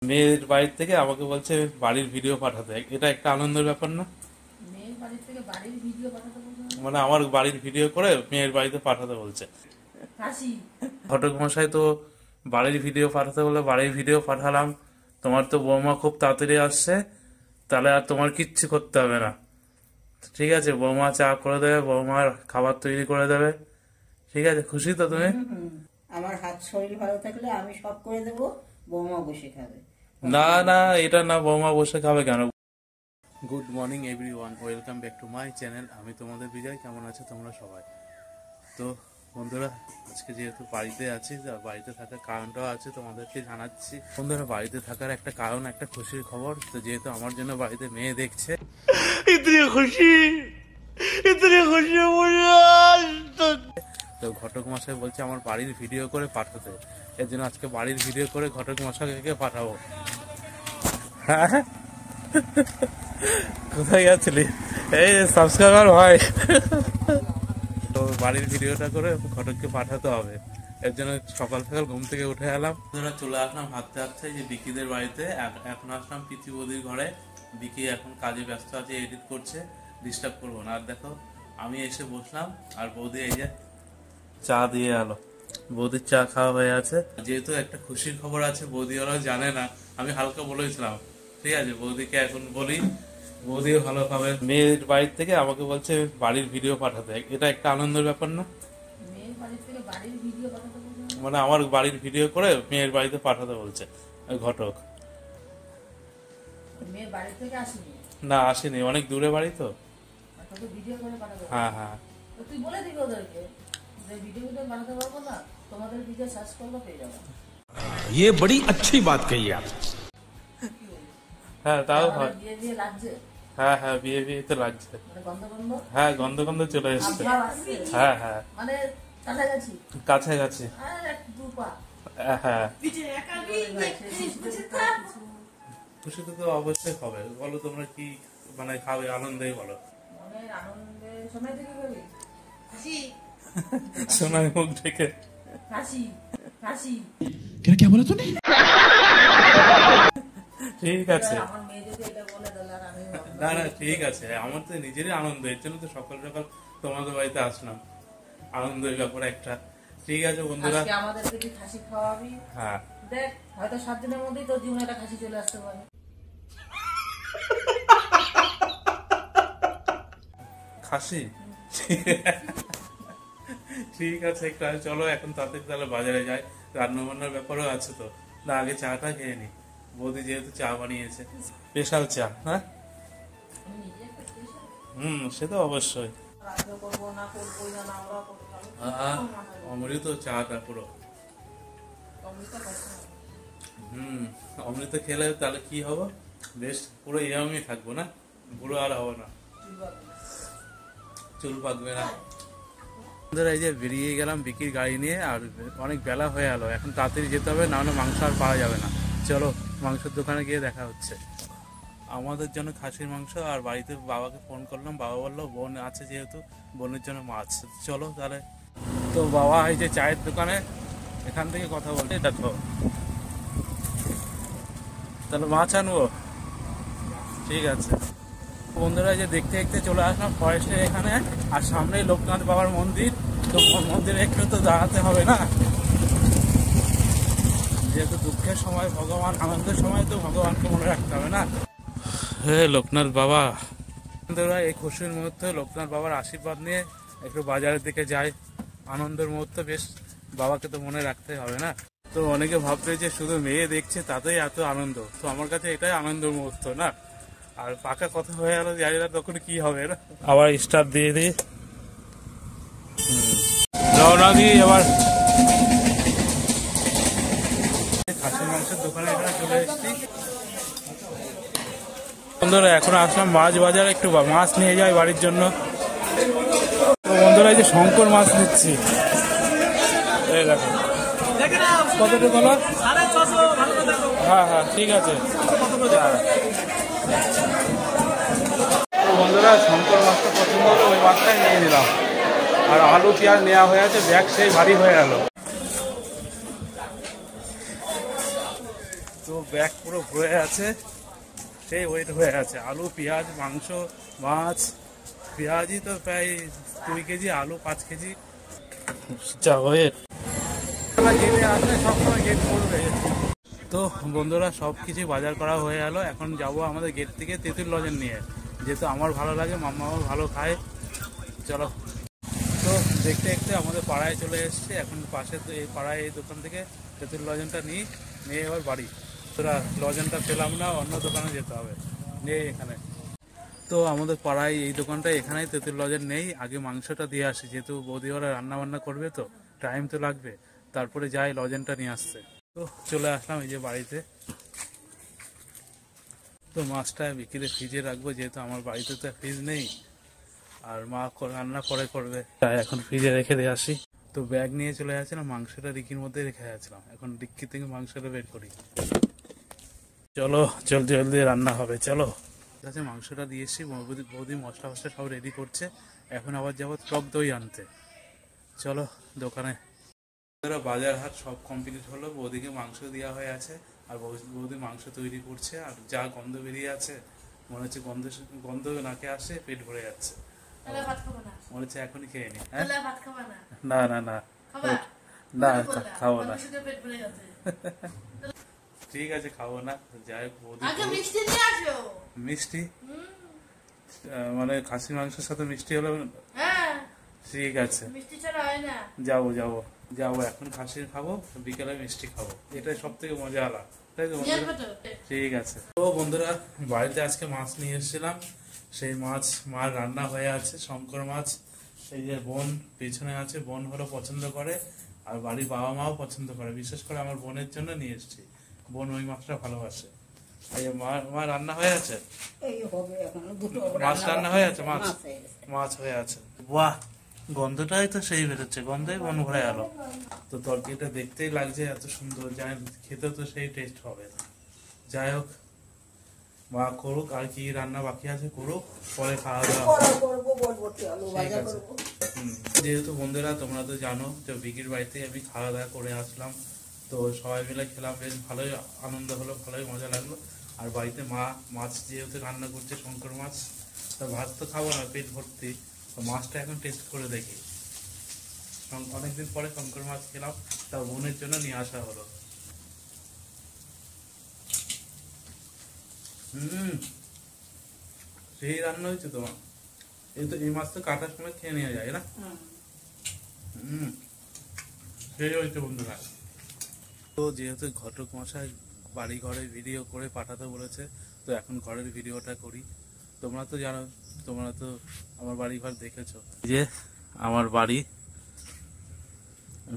মেয়ের বাড়ি থেকে আমাকে বলছে বাড়ির ভিডিও পাঠাতে, এটা একটা আনন্দের ব্যাপার না? মেয়ের বাড়ি থেকে বাড়ির ভিডিও পাঠাতে বলছে মানে আমার বাড়ির ভিডিও করে মেয়ের বাড়িতে পাঠাতে বলছে। হাসি। ঘটক মশাই তো বাড়ির ভিডিও পাঠাতে বলে বাড়ির ভিডিও পাঠালাম। তোমার তো বৌমা খুব তাড়াতাড়ি আসছে, তাহলে আর তোমার কিচ্ছু করতে হবে না। ঠিক আছে, বৌমা চা করে দেবে, বৌমার খাবার তৈরি করে দেবে। ঠিক আছে, খুশি তো তুমি? আমার হাত শরীর ভালো থাকলে আমি সব করে দেবো, বৌমা বসে খাবে। না না, এটা না, বৌমা বসে খাবে কেন? Good morning everyone, welcome back to my channel. আমি তোমাদের বিজয়। কেমন আছো তোমরা সবাই? তো বন্ধুরা, আজকে যেহেতু বাড়িতে আছি, বাড়িতে থাকার কারণটাও আছে তোমাদেরকে জানাচ্ছি। বন্ধুরা, বাড়িতে থাকার একটা কারণ, একটা খুশির খবর। তো যেহেতু আমার জন্য বাড়িতে মেয়ে দেখছে, তো ঘটক মশাই বলছে আমার বাড়ির ভিডিও করে পাঠাতে। এর জন্য আজকে বাড়ির ভিডিও করে ঘটক মশাইকে পাঠাবো। হ্যাঁ, কোথায় গেছিলি? এই সাবস্ক্রাইবার ভাই, তো বাড়ির ভিডিওটা করে ঘটককে পাঠাতে হবে। এর জন্য সকাল সকাল ঘুম থেকে উঠে এলাম, চলে আসলাম হাঁটতে হাঁটতে যে বিকিদের বাড়িতে। এখন আসলাম পিচি বৌদির ঘরে। বিকি এখন কাজে ব্যস্ত আছে, এডিট করছে, ডিস্টার্ব করবো না। আর দেখো, আমি এসে বসলাম আর বৌদি এই যে চা দিয়ে এলো। বৌদির চা খাওয়া হয়ে আছে। যেহেতু একটা খুশির খবর আছে, বৌদি ওরাও জানে না, আমি হালকা বলেছিলাম। ঠিক আছে, বৌদিকে এখন বলি, বৌদিও ভালো পাবে। মেয়ের বাড়ি থেকে আমাকে বলছে বাড়ির ভিডিও পাঠাতে, এটা একটা আনন্দের ব্যাপার না? মেয়ের বাড়ি থেকে বাড়ির ভিডিও পাঠাতে বলছে মানে আমার বাড়ির ভিডিও করে মেয়ের বাড়িতে পাঠাতে বলছে ঘটক। মেয়ের বাড়ি থেকে আসেনি? না, আসেনি, অনেক দূরে বাড়ি তো। তোকে ভিডিও করে পাঠাতে? হ্যাঁ হ্যাঁ। তো তুই বলে দিবি ওদেরকে যে ভিডিও বানাতে পারবো না, তোমাদের ভিডিও সার্চ করলে পেয়ে যাবো। ये बड़ी अच्छी बात कही आप। হ্যাঁ, তাও হয়। বিয়ে বিয়ে লাগছে? হ্যাঁ হ্যাঁ, বিয়ে বিয়ে তো লাগছে। মানে গন্ধ গন্ধ? হ্যাঁ, গন্ধ গন্ধ চলে এসছে। ভাব আসছে? হ্যাঁ হ্যাঁ, মানে কাছাকাছি? কাছাকাছি। আর এক দু পা। হ্যাঁ, খুশিতে তো অবশ্যই হবে। বলো তোমরা কি মানে খাবে, আনন্দেই বলো। মনের আনন্দে সময় থেকে করবি হাসি। সোনার মুখ ঢেকে হাসি হাসি। क्या बोला तूने? ঠিক আছে। আমার মেয়ে যদি এটা বলে তাহলে আর আমি না না, ঠিক আছে, আমার তো নিজেরই আনন্দ। এর জন্য তো সকাল সকাল তোমাদের বাড়িতে আসলাম, আনন্দের ব্যাপার একটা। ঠিক আছে বন্ধুরা, আজকে আমাদেরকে কি খাসি খাওয়াবি? হ্যাঁ, দেখ, হয়তো 7 দিনের মধ্যেই তোর জীবনে একটা খাসি চলে আসতে পারে। খাসি। ঠিক আছে, একটু চলো এখন তাড়াতাড়ি তাহলে বাজারে যাই, রান্না বান্নার ব্যাপারও আছে তো। না, আগে চাটা খেয়ে নি। বৌদি যেহেতু চা বানিয়েছে, স্পেশাল চা। হ্যাঁ, আমি নিজে একটা special সে তো অবশ্যই। রাজ্য করবো না করবোই না, না ওরা করবো অমৃত চাটা পুরো। অমৃত খাচ্ছে না। অমৃত খেলে তাহলে কি হবে? বেশ পুরো ইয়ামই থাকবো না, বুড়ো আর হবো না, চুল পাকবে না। এই যে বেরিয়ে গেলাম বিকির গাড়ি নিয়ে, আর অনেক বেলা হয়ে গেল, এখন তাড়াতাড়ি যেতে হবে, না হলে মাংস আর পাওয়া যাবে না। চলো মাংসের দোকানে গিয়ে দেখা হচ্ছে। আমাদের জন্য খাসির মাংস, আর বাড়িতে বাবাকে ফোন করলাম, বাবা বললো বোন আছে যেহেতু, বোনের জন্য মাছ। চলো তাহলে। তো বাবা এই যে চায়ের দোকানে, এখান থেকে কথা বলছে, এটা তো তাহলে মাছ আনবো। ঠিক আছে বন্ধুরা, যে দেখতে দেখতে চলে আসলাম ফরেস্টের এখানে, আর সামনেই লোকনাথ বাবার মন্দির। তো মন্দিরে একটু তো দাঁড়াতে হবে না, যেহেতু দুঃখের সময় ভগবান, আনন্দের সময় তো ভগবানকে মনে রাখতে হবে না। হে লোকনাথ বাবা। বন্ধুরা, এই খুশির মুহূর্তে লোকনাথ বাবার আশীর্বাদ নিয়ে একটু বাজারের দিকে যাই। আনন্দের মুহূর্তে বেশ, বাবাকে তো মনে রাখতে হবে না। তো অনেকে ভাববে যে শুধু মেয়ে দেখছে তাতেই এত আনন্দ, তো আমার কাছে এটাই আনন্দের মুহূর্ত না। আর পাকা কথা হয়ে গেল, জানি না তখন কি হবে না। আবার স্টার্ট দিয়ে দিই, রওনা দিই এবার। খাসির মাংসের দোকানে এখানে চলে এসেছি বন্ধুরা। এখন আসলাম মাছ বাজারে, একটু মাছ নিয়ে যাই বাড়ির জন্য। তো বন্ধুরা, এই যে শঙ্কর মাছ নিচ্ছি, এই দেখো কতটুকু বলো। হ্যাঁ হ্যাঁ, ঠিক আছে। বন্ধুরা, শঙ্কর মাছটা পছন্দ হলো, ওই মাছটাই নিয়ে নিলাম। আর আলু পেঁয়াজ নেওয়া হয়ে আছে, ব্যাগ সেই ভারী হয়ে গেল। তো ব্যাগ পুরো ভরে আছে, সেই ওয়েট হয়ে আছে। আলু, পেঁয়াজ, মাংস, মাছ। পেঁয়াজই তো প্রায় 2 কেজি, আলু 5 কেজি। যা ওয়েট, গেটে আসলে সবসময় গেট করবে। তো বন্ধুরা সব কিছুই বাজার করা হয়ে গেল। এখন যাব আমাদের গেট থেকে তেঁতুল লজেন নিয়ে, যেহেতু আমার ভালো লাগে, মাম্মাও ভালো খায়। চলো। তো দেখতে দেখতে আমাদের পাড়ায় চলে এসছে। এখন পাশে এই পাড়ায় এই দোকান থেকে তেঁতুল লজেনটা নিয়ে এবার বাড়ি। তোরা লজেনটা পেলাম না, অন্য দোকানে যেতে হবে, নিয়ে এখানে। তো আমাদের পাড়ায় এই দোকানটা, এখানেই তেঁতুল লজেন নেই। আগে মাংসটা দিয়ে আসি, যেহেতু বৌদি ওরা রান্না বান্না করবে, তো টাইম তো লাগবে, তারপরে যাই লজেনটা নিয়ে আসছে। তো চলে আসলাম এই যে বাড়িতে। তো মাছটা বিকেলে ফ্রিজে রাখবো, যেহেতু আমার বাড়িতে তো ফ্রিজ নেই, আর মা রান্না পরে করবে, তাই এখন ফ্রিজে রেখে দিয়ে আসি। তো ব্যাগ নিয়ে চলে যাচ্ছিলাম, মাংসটা ডিক্কির মধ্যে রেখে যাচ্ছিলাম, এখন ডিক্কি থেকে মাংসটা বের করি। চলো জলদি জলদি রান্না হবে, চলো। ঠিক আছে, মাংসটা দিয়ে এসছি, বৌদি মশলা ফসলা সব রেডি করছে। এখন আবার যাবো টক দই আনতে, চলো দোকানে। বাজার হাট সব কমপ্লিট হলো, বৌদিকে মাংস দেওয়া হয়ে আছে, আর বৌদি মাংস তৈরি করছে। আর যা গন্ধ বেরিয়ে আছে, মনে হচ্ছে গন্ধ নাকে আসে, পেট ভরে যাচ্ছে। মনে হচ্ছে এখনই খেয়ে নি। হ্যাঁ, না না না না, খাবো না। ঠিক আছে, খাবো না। যাই হোক, বৌদি মিষ্টি, মানে খাসি মাংসের সাথে মিষ্টি হলো। ঠিক আছে, যাবো যাবো যাবো, এখন খাসি খাবো, বিকেলে মিষ্টি খাবো, এটাই সব থেকে মজা আলাদা, তাই তো বন্ধুরা? ঠিক আছে। তো বন্ধুরা, বাড়িতে আজকে মাছ নিয়ে এসেছিলাম, সেই মাছ মার রান্না হয়ে আছে, শঙ্কর মাছ। এই যে বোন পেছনে আছে, বোন হলো পছন্দ করে, আর বাড়ির বাবা মাও পছন্দ করে। বিশেষ করে আমার বোনের জন্য নিয়ে এসেছি, বোন ওই মাছটা ভালোবাসে। এই মা রান্না হয়ে আছে, মাছ রান্না হয়ে আছে, মাছ হয়ে আছে। বাহ, গন্ধটাই তো সেই বেরোচ্ছে, গন্ধই মন ভরে গেল। তো তরকারিটা দেখতেই লাগছে এত সুন্দর, যাই খেতে তো সেই টেস্ট হবে। যাই হোক, মা করুক, আর কি রান্না বাকি আছে করুক, পরে খাওয়া দাওয়া। যেহেতু বন্ধুরা তোমরা তো জানো, তো বিকির বাড়িতে আমি খাওয়া দাওয়া করে আসলাম, তো সবাই মিলে খেলাম, বেশ ভালোই আনন্দ হলো, ভালোই মজা লাগলো। আর বাড়িতে মা মাছ যেহেতু রান্না করছে, শঙ্কর মাছ, তা ভাত তো খাবো না, পেট ভর্তি, তো মাছটা এখন টেস্ট করে দেখি। অনেকদিন পরে শঙ্কর মাছ খেলাম, তা বোনের জন্য নিয়ে আসা হলো। সেই রান্না হয়েছে তোমার, এই মাছ তো কাটার সময় খেয়ে নেওয়া যায় না? সেই হয়েছে বন্ধুরা। তো যেহেতু ঘটক মশাই বাড়ি ঘরে ভিডিও করে পাঠাতে বলেছে, তো এখন ঘরের ভিডিওটা করি। তোমরা তো জানো, তোমরা তো আমার বাড়ি ঘর দেখেছো, যে আমার বাড়ি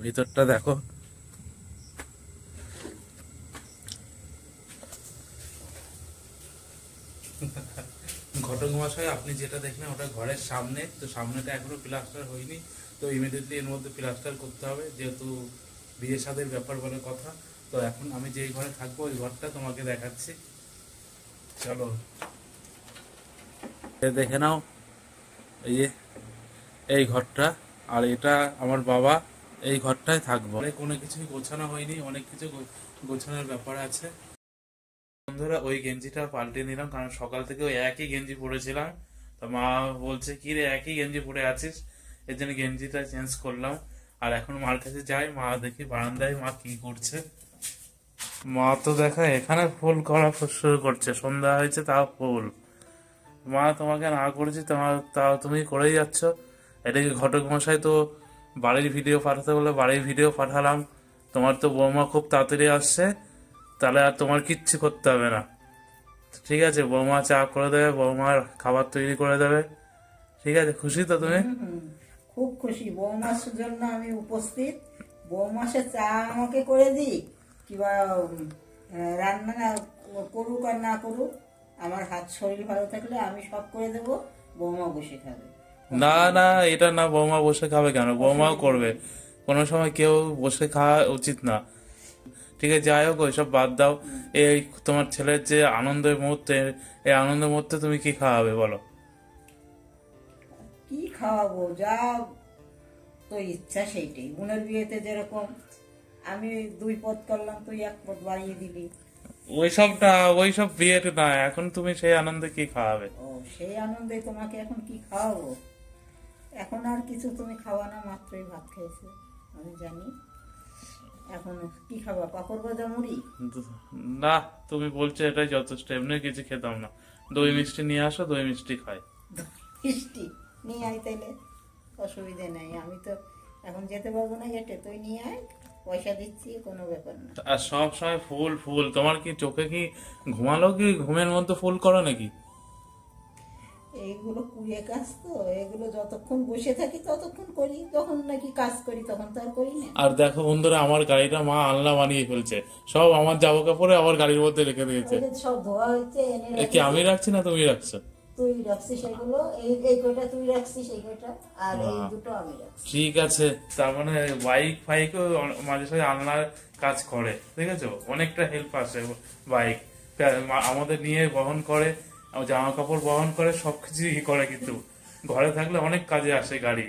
ভিতরটা দেখো। ঘটক মশাই, আপনি যেটা দেখলেন ওটা ঘরের সামনে, তো সামনেটা এখনো প্লাস্টার হয়নি, তো ইমিডিয়েটলি এর মধ্যে প্লাস্টার করতে হবে, যেহেতু বিয়ে শাদীর ব্যাপার বলে কথা। তো এখন আমি যেই ঘরে থাকবো, ওই ঘরটা তোমাকে দেখাচ্ছি, চলো দেখে নাও। এই ঘরটা, আর এটা আমার বাবা এই ঘরটায় থাকবো। কোনো কিছুই গোছানো হয়নি, অনেক কিছু গোছানোর ব্যাপার আছে। বন্ধুরা, ওই গেঞ্জিটা পাল্টে নিলাম, কারণ সকাল থেকে ওই একই গেঞ্জি পরেছিলাম। তো মা বলছে, কি রে একই গেঞ্জি পরে আছিস, এর জন্য গেঞ্জিটা চেঞ্জ করলাম। আর এখন মার কাছে যাই, মা দেখি বারান্দায় মা কি করছে। মা তো দেখা এখানে ফুল করা শুরু করছে, সন্ধ্যা হয়েছে তাও ফুল। মা, তোমাকে না করেছি, তাও তুমি করেই যাচ্ছ। এটাকে ঘটক মশাই তো বাড়ির ভিডিও পাঠাতে বলে বাড়ির ভিডিও পাঠালাম। তোমার তো বৌমা খুব তাড়াতাড়ি আসছে, তাহলে আর তোমার কিচ্ছু করতে হবে না। ঠিক আছে, বৌমা চা করে দেবে, বৌমার খাবার তৈরি করে দেবে। ঠিক আছে, খুশি তো তুমি? খুব খুশি, বৌমার জন্য আমি উপস্থিত। বৌমাসে চা আমাকে করে দিই, কিংবা রান্না না করুক আর না করুক, আমার হাত শরীর ভালো থাকলে আমি সব করে দেবো, বৌমা বসে খাবে। না না, এটা না, বৌমা বসে খাবে কেন, বৌমাও করবে। কোনো সময় কেউ বসে খাওয়া উচিত না। ঠিক আছে, যাই হোক, ওইসব বাদ দাও। এই তোমার ছেলের যে আনন্দের মুহূর্তে, এই আনন্দের মুহূর্তে তুমি কি খাওয়াবে বলো? কি খাওয়াবো, যা তো ইচ্ছা সেইটাই। বোনের বিয়েতে যেরকম আমি 2 পদ করলাম, তুই 1 পদ বাড়িয়ে দিলি, ওইসব বিয়েতে না, এখন তুমি সেই আনন্দে কি খাওয়াবে? ও সেই আনন্দে তোমাকে এখন কি খাওয়াবো? এখন আর কিছু তুমি খাওয়া না, মাত্রই ভাত খাইছো আমি জানি। এখন কি খাবা? পাপড় ভাজা মুড়ি? না, তুমি বলছো এটাই যথেষ্ট, এমনি কিছু খেতাম না। দই মিষ্টি নিয়ে আসো, দই মিষ্টি খাই। মিষ্টি নিয়ে আয় তাইলে, অসুবিধে নাই। আমি তো এখন যেতে পারবো না হেঁটে, তুই নিয়ে আয়, পয়সা দিচ্ছি, কোনো ব্যাপার না। আর সব সময় ফুল ফুল, তোমার কি চোখে কি ঘুমালো কি ঘুমের মধ্যে ফুল করো নাকি? এইগুলো কুড়িয়ে কাজ তো, এগুলো যতক্ষণ বসে থাকি ততক্ষণ করি, যখন নাকি কাজ করি তখন তো আর করি না। আর দেখো বন্ধুরা, আমার গাড়িটা মা আলনা বানিয়ে ফেলছে, সব আমার জামা কাপড়ে আমার গাড়ির মধ্যে রেখে দিয়েছে। ওই যে সব ধোয়া হয়েছে, এনে এ কি আমি রাখছি না তুমি রাখছো? তুই রাখছিস এগুলো, এই কয়টা তুই রাখছিস, এই কয়টা, আর এই দুটো আমি রাখছি। ঠিক আছে, তার মানে বাইক ফাইকও মাঝে সাঝে আলনার কাজ করে, ঠিক আছে, অনেকটা হেল্প আছে। বাইক আমাদের নিয়ে বহন করে, জামা কাপড় বহন করে, সবকিছুই করে, কিন্তু ঘরে থাকলে অনেক কাজে আসে গাড়ি।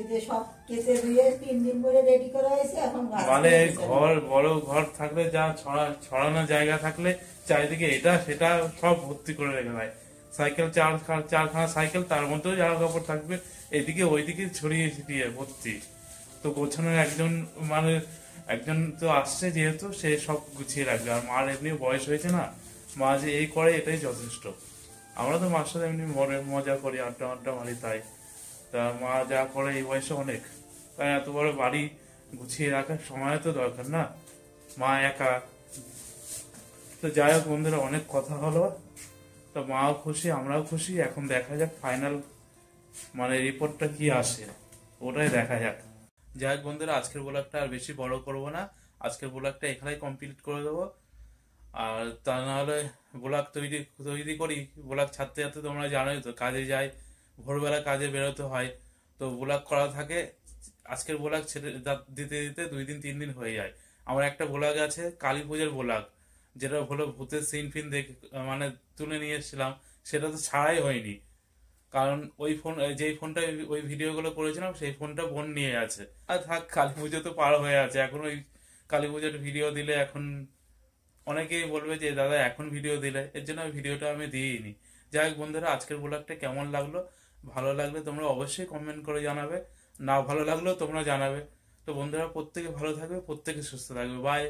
যে সব কেটে ধুয়ে 3 দিন করে রেডি করা হয়েছে, এখন মানে বড় ঘর থাকলে যা ছড়ানো জায়গা থাকলে চারিদিকে এটা সেটা সব ভর্তি করে রেখে দেয়। সাইকেল চারখানা সাইকেল, তার মধ্যেও জামা কাপড় থাকবে, এদিকে ওইদিকে ছড়িয়ে ছিটিয়ে ভর্তি। তো গোছানোর একজন তো আসছে, যেহেতু সে সব গুছিয়ে রাখবে। আর মার এমনি বয়স হয়েছে না, মা যে এই করে এটাই যথেষ্ট। আমরা তো মার সাথে এমনি মজা করি, আড্ডা মারি, তাই তা মা যা করে এই বয়সে অনেক। তাই এত বড় বাড়ি গুছিয়ে রাখার সময় তো দরকার না, মা একা। তো যাই হোক বন্ধুরা, অনেক কথা হলো, তো মাও খুশি, আমরাও খুশি। এখন দেখা যাক ফাইনাল রিপোর্টটা কি আসে, ওটাই দেখা যাক। যাই হোক বন্ধুরা, আজকের ব্লগটা আর বেশি বড় করব না, আজকের ব্লগটা এখানেই কমপ্লিট করে দেবো। আর তা না হলে ব্লগ তৈরি করি, ব্লগ ছাড়তে ছাড়তে তোমরা জানোই তো, কাজে যাই, ভোরবেলা কাজে বেরোতে হয়, তো ব্লগ করা থাকে। আজকের ব্লগ ছেড়ে দিতে দিতে 2 দিন 3 দিন হয়ে যায়। আমার একটা ব্লগ আছে কালী পুজোর ব্লগ, যেটা হলো ভূতের সিন ফিন তুলে নিয়ে এসেছিলাম, সেটা তো ছাড়াই হয়নি, কারণ যেই ফোনটা ওই ভিডিওগুলো করেছিলাম সেই ফোনটা বোন নিয়ে আছে। আর থাক, কালী পুজো তো পার হয়ে আছে, এখন ওই কালী পুজোর ভিডিও দিলে এখন অনেকেই বলবে যে দাদা এখন ভিডিও দিলে, এর জন্য ভিডিওটা আমি দিইনি। যাই হোক বন্ধুরা, আজকের ব্লগটা কেমন লাগলো, ভালো লাগলে তোমরা অবশ্যই কমেন্ট করে জানাবে, না ভালো লাগলেও তোমরা জানাবে। তো বন্ধুরা, প্রত্যেকে ভালো থাকবে, প্রত্যেকে সুস্থ থাকবে। বাই।